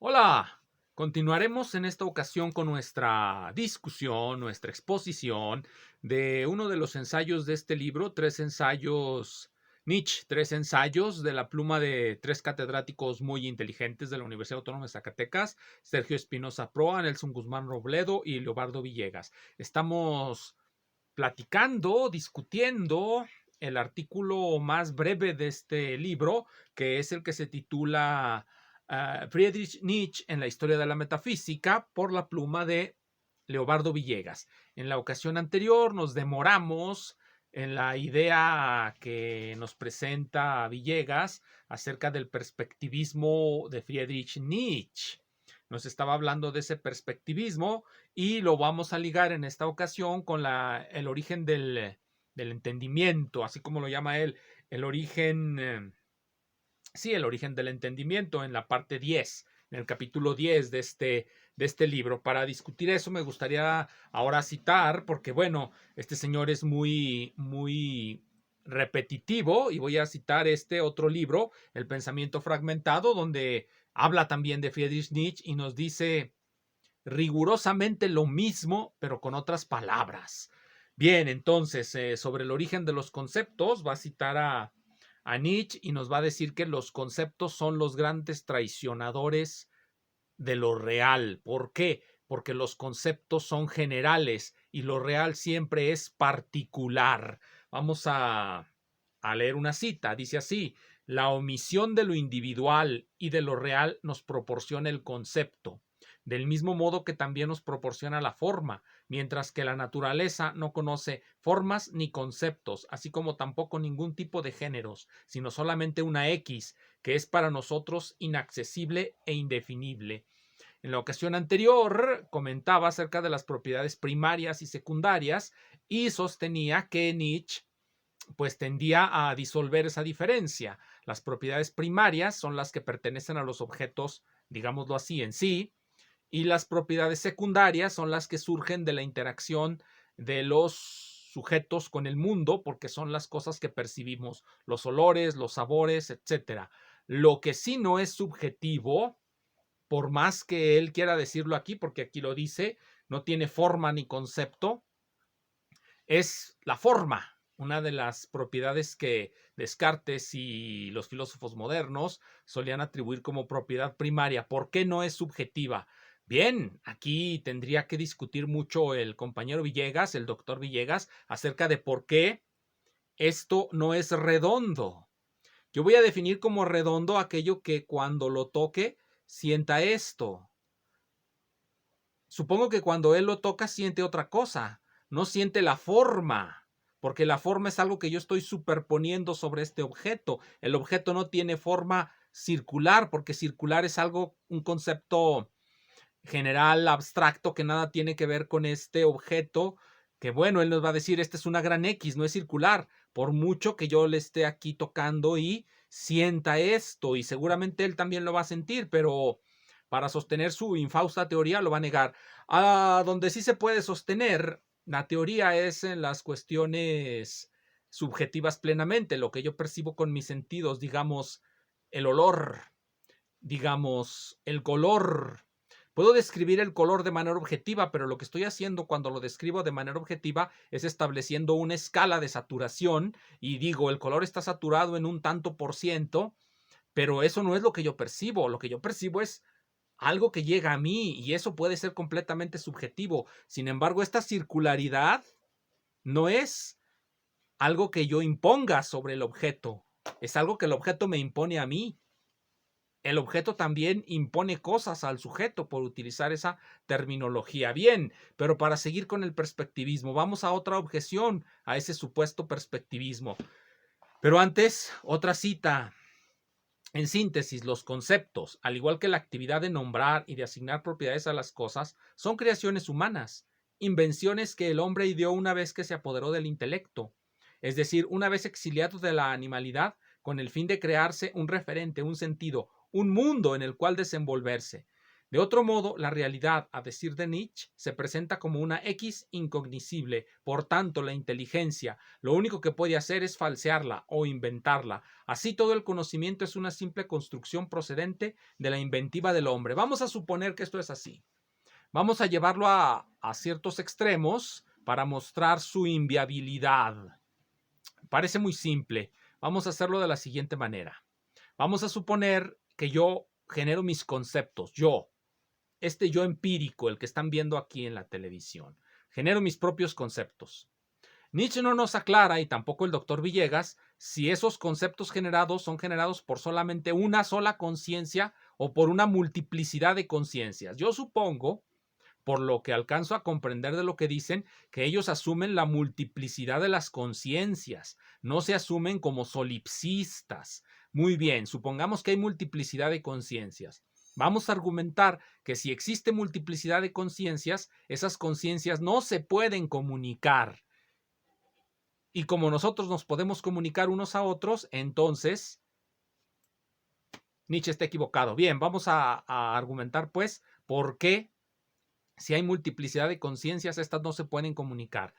Hola, continuaremos en esta ocasión con nuestra discusión, nuestra exposición de uno de los ensayos de este libro, tres ensayos Nietzsche, tres ensayos de la pluma de tres catedráticos muy inteligentes de la Universidad Autónoma de Zacatecas, Sergio Espinosa Proa, Nelson Guzmán Robledo y Leobardo Villegas. Estamos platicando, discutiendo el artículo más breve de este libro, que es el que se titula Friedrich Nietzsche en la historia de la metafísica, por la pluma de Leobardo Villegas. En la ocasión anterior nos demoramos en la idea que nos presenta Villegas acerca del perspectivismo de Friedrich Nietzsche. Nos estaba hablando de ese perspectivismo y lo vamos a ligar en esta ocasión con el origen del entendimiento, así como lo llama él, el origen, sí, el origen del entendimiento en la parte 10, en el capítulo 10 de este libro. Para discutir eso me gustaría ahora citar, porque bueno, este señor es muy repetitivo, y voy a citar este otro libro, El pensamiento fragmentado, donde habla también de Friedrich Nietzsche y nos dice rigurosamente lo mismo, pero con otras palabras. Bien, entonces, sobre el origen de los conceptos, va a citar a Nietzsche y nos va a decir que los conceptos son los grandes traicionadores de lo real. ¿Por qué? Porque los conceptos son generales y lo real siempre es particular. Vamos a leer una cita. Dice así: la omisión de lo individual y de lo real nos proporciona el concepto, del mismo modo que también nos proporciona la forma, mientras que la naturaleza no conoce formas ni conceptos, así como tampoco ningún tipo de géneros, sino solamente una X, que es para nosotros inaccesible e indefinible. En la ocasión anterior comentaba acerca de las propiedades primarias y secundarias y sostenía que Nietzsche pues tendía a disolver esa diferencia. Las propiedades primarias son las que pertenecen a los objetos, digámoslo así, en sí, y las propiedades secundarias son las que surgen de la interacción de los sujetos con el mundo, porque son las cosas que percibimos, los olores, los sabores, etcétera. Lo que sí no es subjetivo, por más que él quiera decirlo aquí, porque aquí lo dice, no tiene forma ni concepto, es la forma. Una de las propiedades que Descartes y los filósofos modernos solían atribuir como propiedad primaria. ¿Por qué no es subjetiva? Bien, aquí tendría que discutir mucho el compañero Villegas, el doctor Villegas, acerca de por qué esto no es redondo. Yo voy a definir como redondo aquello que cuando lo toque sienta esto. Supongo que cuando él lo toca siente otra cosa, no siente la forma, porque la forma es algo que yo estoy superponiendo sobre este objeto. El objeto no tiene forma circular, porque circular es algo, un concepto general, abstracto, que nada tiene que ver con este objeto, que bueno, él nos va a decir, esta es una gran X, no es circular, por mucho que yo le esté aquí tocando y sienta esto, y seguramente él también lo va a sentir, pero para sostener su infausta teoría lo va a negar. A donde sí se puede sostener la teoría es en las cuestiones subjetivas plenamente, lo que yo percibo con mis sentidos, digamos, el olor, digamos, el color. Puedo describir el color de manera objetiva, pero lo que estoy haciendo cuando lo describo de manera objetiva es estableciendo una escala de saturación y digo, el color está saturado en un tanto por ciento, pero eso no es lo que yo percibo. Lo que yo percibo es algo que llega a mí y eso puede ser completamente subjetivo. Sin embargo, esta circularidad no es algo que yo imponga sobre el objeto, es algo que el objeto me impone a mí. El objeto también impone cosas al sujeto, por utilizar esa terminología. Bien, pero para seguir con el perspectivismo, vamos a otra objeción a ese supuesto perspectivismo. Pero antes, otra cita. En síntesis, los conceptos, al igual que la actividad de nombrar y de asignar propiedades a las cosas, son creaciones humanas, invenciones que el hombre ideó una vez que se apoderó del intelecto, es decir, una vez exiliado de la animalidad, con el fin de crearse un referente, un sentido, un mundo en el cual desenvolverse. De otro modo, la realidad, a decir de Nietzsche, se presenta como una X incognoscible. Por tanto, la inteligencia lo único que puede hacer es falsearla o inventarla. Así, todo el conocimiento es una simple construcción procedente de la inventiva del hombre. Vamos a suponer que esto es así. Vamos a llevarlo a ciertos extremos para mostrar su inviabilidad. Parece muy simple. Vamos a hacerlo de la siguiente manera. Vamos a suponer que yo genero mis conceptos, este yo empírico, el que están viendo aquí en la televisión. Genero mis propios conceptos. Nietzsche no nos aclara, y tampoco el doctor Villegas, si esos conceptos generados son generados por solamente una sola conciencia o por una multiplicidad de conciencias. Yo supongo, por lo que alcanzo a comprender de lo que dicen, que ellos asumen la multiplicidad de las conciencias, no se asumen como solipsistas. Muy bien, supongamos que hay multiplicidad de conciencias. Vamos a argumentar que si existe multiplicidad de conciencias, esas conciencias no se pueden comunicar. Y como nosotros nos podemos comunicar unos a otros, entonces Nietzsche está equivocado. Bien, vamos a argumentar pues por qué, si hay multiplicidad de conciencias, estas no se pueden comunicar.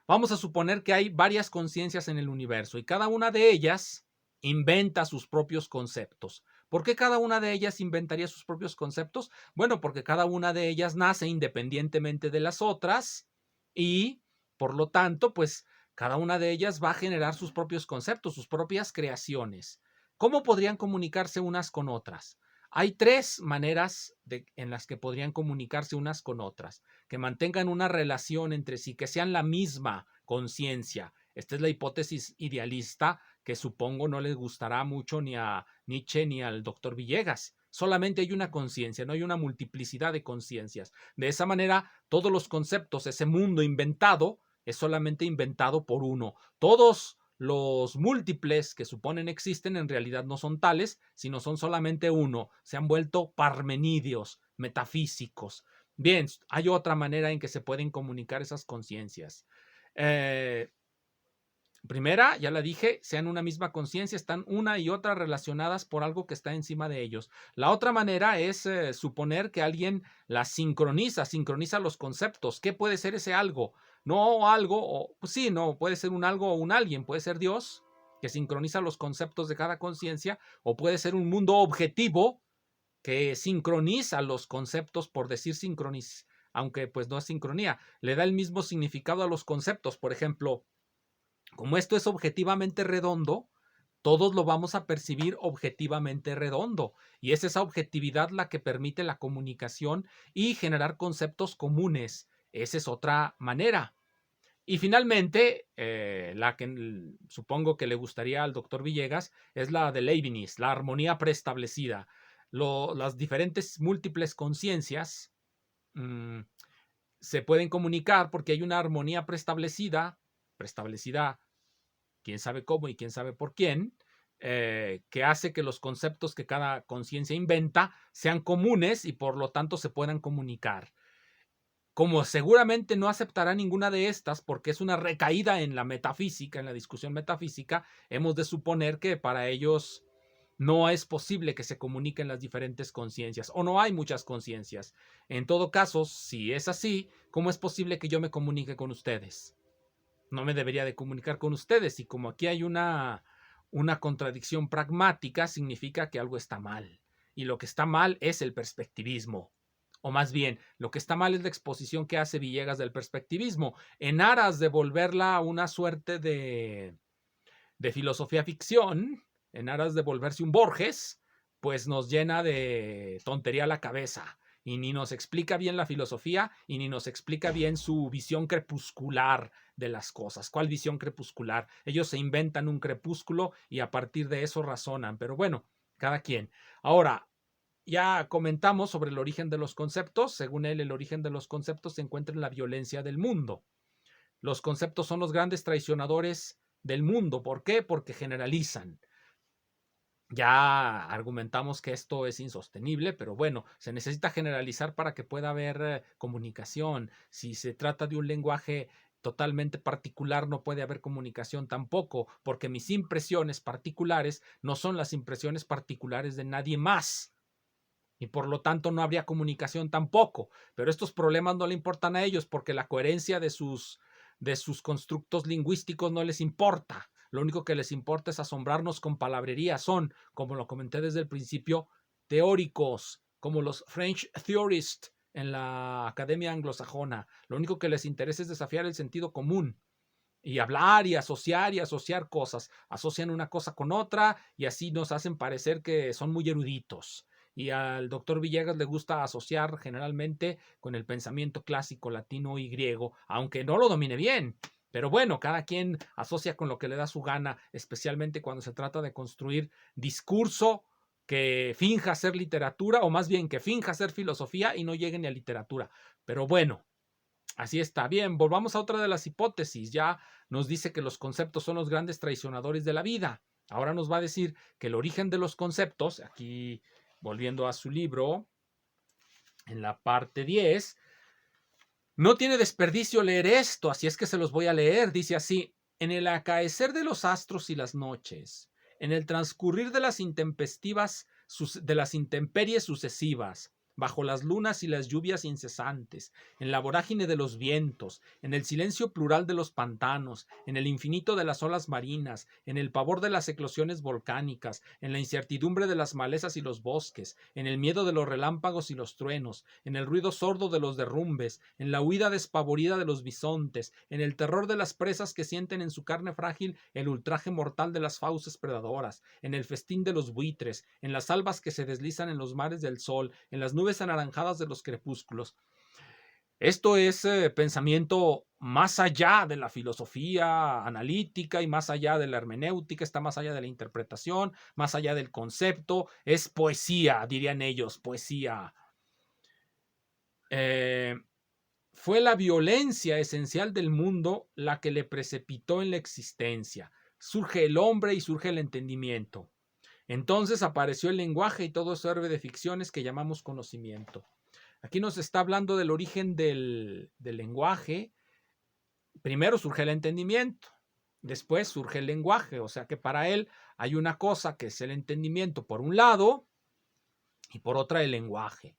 Vamos a suponer que hay varias conciencias en el universo y cada una de ellas inventa sus propios conceptos. ¿Por qué cada una de ellas inventaría sus propios conceptos? Bueno, porque cada una de ellas nace independientemente de las otras y, por lo tanto, pues cada una de ellas va a generar sus propios conceptos, sus propias creaciones. ¿Cómo podrían comunicarse unas con otras? Hay tres maneras en las que podrían comunicarse unas con otras, que mantengan una relación entre sí, que sean la misma conciencia. Esta es la hipótesis idealista que supongo no les gustará mucho ni a Nietzsche ni al doctor Villegas. Solamente hay una conciencia, no hay una multiplicidad de conciencias. De esa manera, todos los conceptos, ese mundo inventado, es solamente inventado por uno. Todos los múltiples que suponen existen en realidad no son tales, sino son solamente uno. Se han vuelto parmenidios, metafísicos. Bien, hay otra manera en que se pueden comunicar esas conciencias. Primera, ya la dije, sean una misma conciencia, están una y otra relacionadas por algo que está encima de ellos. La otra manera es suponer que alguien las sincroniza los conceptos. ¿Qué puede ser ese algo? No algo, o pues sí, no, puede ser un algo o un alguien, puede ser Dios, que sincroniza los conceptos de cada conciencia, o puede ser un mundo objetivo que sincroniza los conceptos, por decir sincroniza, aunque pues no es sincronía, le da el mismo significado a los conceptos. Por ejemplo, como esto es objetivamente redondo, todos lo vamos a percibir objetivamente redondo. Y es esa objetividad la que permite la comunicación y generar conceptos comunes. Esa es otra manera. Y finalmente, la que supongo que le gustaría al doctor Villegas es la de Leibniz, la armonía preestablecida. Las diferentes múltiples conciencias se pueden comunicar porque hay una armonía preestablecida quién sabe cómo y quién sabe por quién, que hace que los conceptos que cada conciencia inventa sean comunes y por lo tanto se puedan comunicar. Como seguramente no aceptará ninguna de estas porque es una recaída en la metafísica, en la discusión metafísica, hemos de suponer que para ellos no es posible que se comuniquen las diferentes conciencias o no hay muchas conciencias. En todo caso, si es así, ¿cómo es posible que yo me comunique con ustedes? No me debería de comunicar con ustedes. Y como aquí hay una contradicción pragmática, significa que algo está mal. Y lo que está mal es el perspectivismo. O más bien, lo que está mal es la exposición que hace Villegas del perspectivismo, en aras de volverla una suerte de filosofía ficción, en aras de volverse un Borges, pues nos llena de tontería la cabeza y ni nos explica bien la filosofía y ni nos explica bien su visión crepuscular de las cosas. ¿Cuál visión crepuscular? Ellos se inventan un crepúsculo y a partir de eso razonan, pero bueno, cada quien. Ahora, ya comentamos sobre el origen de los conceptos. Según él, el origen de los conceptos se encuentra en la violencia del mundo. Los conceptos son los grandes traicionadores del mundo. ¿Por qué? Porque generalizan. Ya argumentamos que esto es insostenible, pero bueno, se necesita generalizar para que pueda haber comunicación. Si se trata de un lenguaje totalmente particular, no puede haber comunicación tampoco, porque mis impresiones particulares no son las impresiones particulares de nadie más. y por lo tanto no habría comunicación tampoco. Pero estos problemas no le importan a ellos porque la coherencia de sus constructos lingüísticos no les importa. Lo único que les importa es asombrarnos con palabrería. Son, como lo comenté desde el principio, teóricos, como los French theorists en la Academia Anglosajona. Lo único que les interesa es desafiar el sentido común y hablar y asociar cosas. Asocian una cosa con otra y así nos hacen parecer que son muy eruditos. Y al doctor Villegas le gusta asociar generalmente con el pensamiento clásico latino y griego, aunque no lo domine bien. Pero bueno, cada quien asocia con lo que le da su gana, especialmente cuando se trata de construir discurso que finja ser literatura, o más bien que finja ser filosofía y no llegue ni a literatura. Pero bueno, así está. Bien, volvamos a otra de las hipótesis. Ya nos dice que los conceptos son los grandes traicionadores de la vida. Ahora nos va a decir que el origen de los conceptos, aquí volviendo a su libro, en la parte 10, no tiene desperdicio leer esto, así es que se los voy a leer. Dice así: en el acaecer de los astros y las noches, en el transcurrir de las intempestivas, de las intemperies sucesivas, bajo las lunas y las lluvias incesantes, en la vorágine de los vientos, en el silencio plural de los pantanos, en el infinito de las olas marinas, en el pavor de las eclosiones volcánicas, en la incertidumbre de las malezas y los bosques, en el miedo de los relámpagos y los truenos, en el ruido sordo de los derrumbes, en la huida despavorida de los bisontes, en el terror de las presas que sienten en su carne frágil el ultraje mortal de las fauces predadoras, en el festín de los buitres, en las albas que se deslizan en los mares del sol, en las nubes anaranjadas de los crepúsculos. Esto es pensamiento más allá de la filosofía analítica y más allá de la hermenéutica, está más allá de la interpretación, más allá del concepto, es poesía, dirían ellos, poesía. Fue la violencia esencial del mundo la que le precipitó en la existencia. Surge el hombre y surge el entendimiento. Entonces apareció el lenguaje y todo ese orbe de ficciones que llamamos conocimiento. Aquí nos está hablando del origen del lenguaje. Primero surge el entendimiento, después surge el lenguaje, o sea que para él hay una cosa que es el entendimiento por un lado y por otra el lenguaje.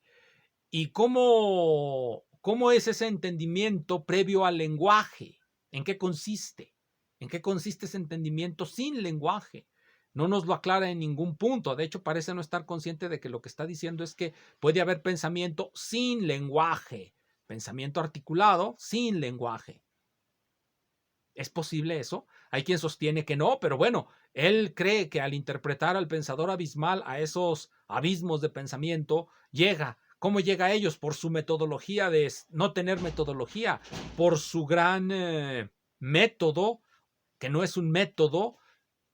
¿Y cómo es ese entendimiento previo al lenguaje? ¿En qué consiste? ¿En qué consiste ese entendimiento sin lenguaje? No nos lo aclara en ningún punto. De hecho, parece no estar consciente de que lo que está diciendo es que puede haber pensamiento sin lenguaje, pensamiento articulado sin lenguaje. ¿Es posible eso? Hay quien sostiene que no, pero bueno, él cree que al interpretar al pensador abismal a esos abismos de pensamiento, llega. ¿Cómo llega a ellos? Por su metodología de no tener metodología, por su gran método, que no es un método,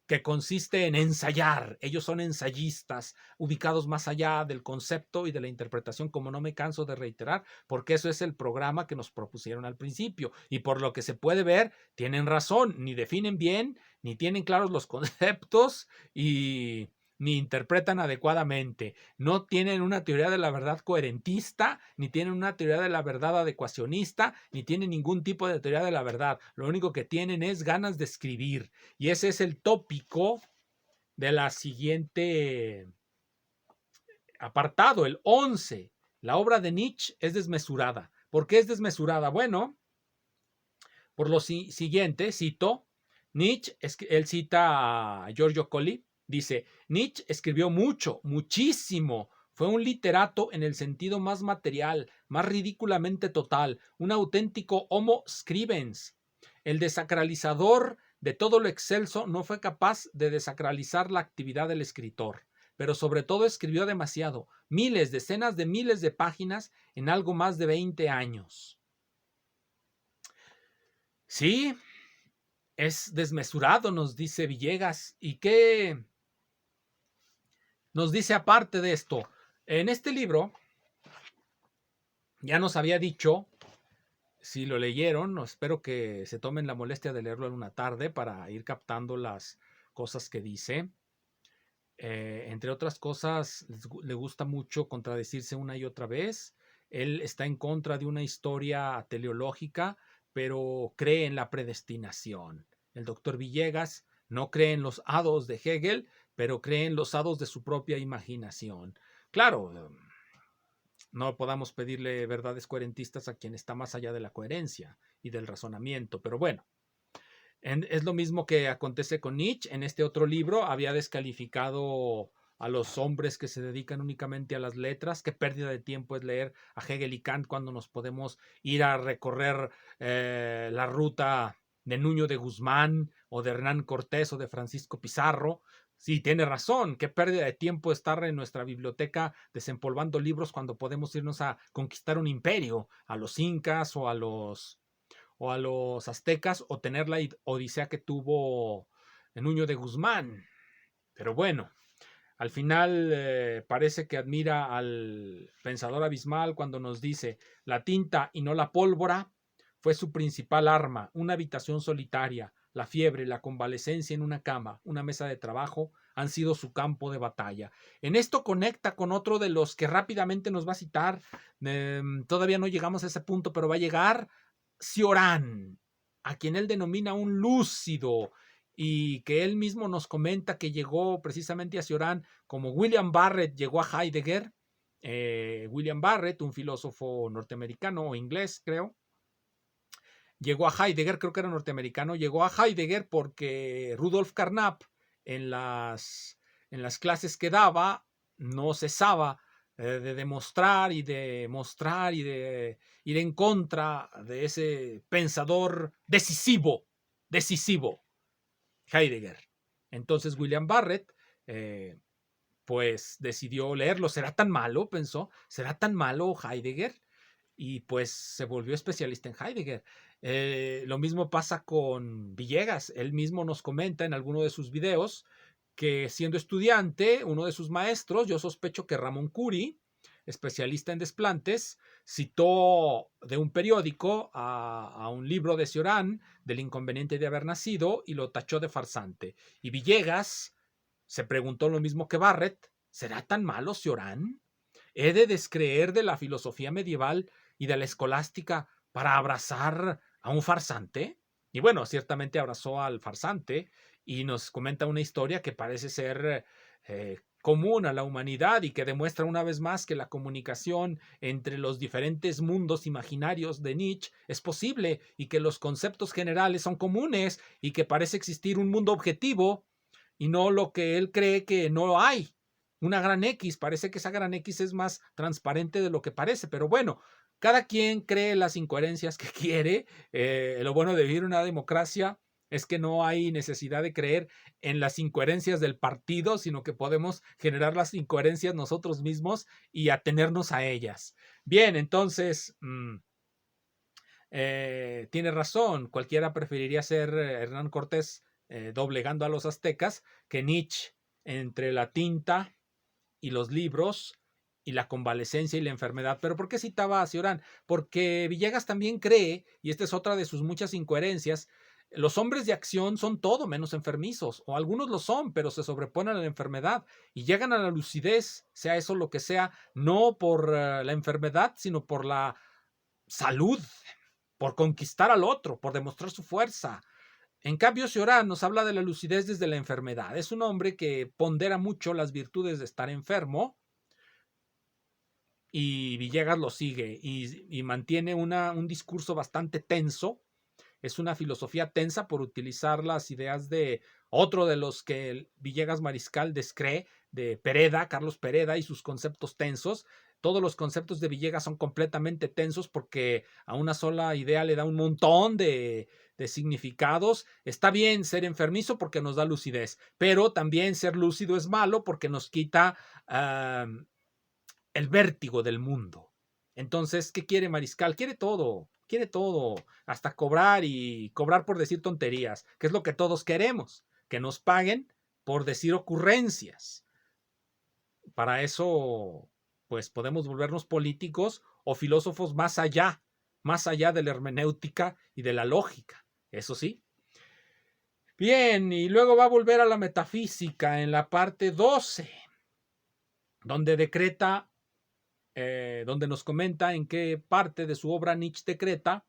que consiste en ensayar. Ellos son ensayistas, ubicados más allá del concepto y de la interpretación, como no me canso de reiterar, porque eso es el programa que nos propusieron al principio. Y por lo que se puede ver, tienen razón, ni definen bien, ni tienen claros los conceptos y ni interpretan adecuadamente. No tienen una teoría de la verdad coherentista, ni tienen una teoría de la verdad adecuacionista, ni tienen ningún tipo de teoría de la verdad. Lo único que tienen es ganas de escribir. Y ese es el tópico de la siguiente apartado, el 11. La obra de Nietzsche es desmesurada. ¿Por qué es desmesurada? Bueno, por lo siguiente, cito, Nietzsche, él cita a Giorgio Colli, dice, Nietzsche escribió mucho, muchísimo. Fue un literato en el sentido más material, más ridículamente total, un auténtico homo scribens. El desacralizador de todo lo excelso no fue capaz de desacralizar la actividad del escritor, pero sobre todo escribió demasiado, miles, decenas de miles de páginas en algo más de 20 años. Sí, es desmesurado, nos dice Villegas. ¿Y qué nos dice aparte de esto? En este libro ya nos había dicho, si lo leyeron, espero que se tomen la molestia de leerlo en una tarde para ir captando las cosas que dice. Entre otras cosas, le gusta mucho contradecirse una y otra vez. Él está en contra de una historia teleológica, pero cree en la predestinación. El doctor Villegas no cree en los hados de Hegel, pero cree en los hados de su propia imaginación. Claro, no podamos pedirle verdades coherentistas a quien está más allá de la coherencia y del razonamiento. Pero bueno, es lo mismo que acontece con Nietzsche. En este otro libro había descalificado a los hombres que se dedican únicamente a las letras. Qué pérdida de tiempo es leer a Hegel y Kant cuando nos podemos ir a recorrer la ruta de Nuño de Guzmán o de Hernán Cortés o de Francisco Pizarro. Sí, tiene razón, qué pérdida de tiempo estar en nuestra biblioteca desempolvando libros cuando podemos irnos a conquistar un imperio, a los incas o a los aztecas, o tener la odisea que tuvo Nuño de Guzmán. Pero bueno, al final parece que admira al pensador abismal cuando nos dice: la tinta y no la pólvora fue su principal arma, una habitación solitaria, la fiebre, la convalecencia en una cama, una mesa de trabajo han sido su campo de batalla. En esto conecta con otro de los que rápidamente nos va a citar, todavía no llegamos a ese punto, pero va a llegar, Cioran, a quien él denomina un lúcido, y que él mismo nos comenta que llegó precisamente a Cioran como William Barrett llegó a Heidegger. William Barrett, un filósofo norteamericano o inglés, creo, llegó a Heidegger, creo que era norteamericano, llegó a Heidegger porque Rudolf Carnap en las clases que daba no cesaba de demostrar y de mostrar y de ir en contra de ese pensador decisivo, Heidegger. Entonces William Barrett pues decidió leerlo. ¿Será tan malo? Pensó. ¿Será tan malo Heidegger? Y pues se volvió especialista en Heidegger. Lo mismo pasa con Villegas. Él mismo nos comenta en alguno de sus videos que siendo estudiante, uno de sus maestros, yo sospecho que Ramón Curi, especialista en desplantes, citó de un periódico a un libro de Cioran, del inconveniente de haber nacido, y lo tachó de farsante. Y Villegas se preguntó lo mismo que Barrett: ¿será tan malo Cioran? ¿He de descreer de la filosofía medieval y de la escolástica para abrazar a un farsante? Y bueno, ciertamente abrazó al farsante y nos comenta una historia que parece ser común a la humanidad y que demuestra una vez más que la comunicación entre los diferentes mundos imaginarios de Nietzsche es posible y que los conceptos generales son comunes y que parece existir un mundo objetivo y no lo que él cree que no hay. Una gran X, parece que esa gran X es más transparente de lo que parece, pero bueno, cada quien cree las incoherencias que quiere. Lo bueno de vivir una democracia es que no hay necesidad de creer en las incoherencias del partido, sino que podemos generar las incoherencias nosotros mismos y atenernos a ellas. Bien, entonces, tiene razón, cualquiera preferiría ser Hernán Cortés doblegando a los aztecas que Nietzsche entre la tinta y los libros y la convalecencia y la enfermedad. ¿Pero por qué citaba a Cioran? Porque Villegas también cree, y esta es otra de sus muchas incoherencias, los hombres de acción son todo menos enfermizos, o algunos lo son, pero se sobreponen a la enfermedad y llegan a la lucidez, sea eso lo que sea, no por la enfermedad, sino por la salud, por conquistar al otro, por demostrar su fuerza. En cambio, Cioran nos habla de la lucidez desde la enfermedad. Es un hombre que pondera mucho las virtudes de estar enfermo, y Villegas lo sigue y mantiene un discurso bastante tenso. Es una filosofía tensa por utilizar las ideas de otro de los que Villegas Mariscal descree, de Pereda, Carlos Pereda, y sus conceptos tensos. Todos los conceptos de Villegas son completamente tensos porque a una sola idea le da un montón de significados. Está bien ser enfermizo porque nos da lucidez, pero también ser lúcido es malo porque nos quita el vértigo del mundo. Entonces, ¿qué quiere Mariscal? Quiere todo, hasta cobrar y cobrar por decir tonterías, que es lo que todos queremos, que nos paguen por decir ocurrencias. Para eso, pues podemos volvernos políticos o filósofos más allá de la hermenéutica y de la lógica, eso sí. Bien, y luego va a volver a la metafísica en la parte 12, donde decreta donde nos comenta en qué parte de su obra Nietzsche decreta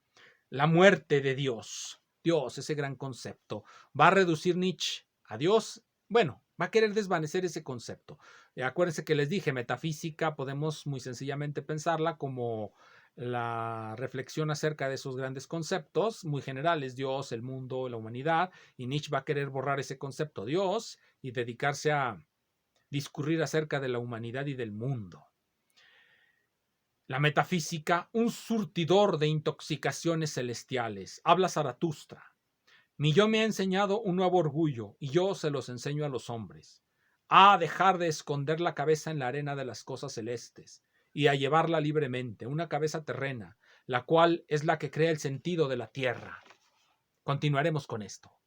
la muerte de Dios. Dios, ese gran concepto. Va a reducir Nietzsche a Dios. Bueno, va a querer desvanecer ese concepto. Acuérdense que les dije, metafísica podemos muy sencillamente pensarla como la reflexión acerca de esos grandes conceptos muy generales, Dios, el mundo, la humanidad, y Nietzsche va a querer borrar ese concepto Dios y dedicarse a discurrir acerca de la humanidad y del mundo. La metafísica, un surtidor de intoxicaciones celestiales. Habla Zaratustra. Mi yo me ha enseñado un nuevo orgullo, y yo se los enseño a los hombres. A dejar de esconder la cabeza en la arena de las cosas celestes, y a llevarla libremente, una cabeza terrena, la cual es la que crea el sentido de la tierra. Continuaremos con esto.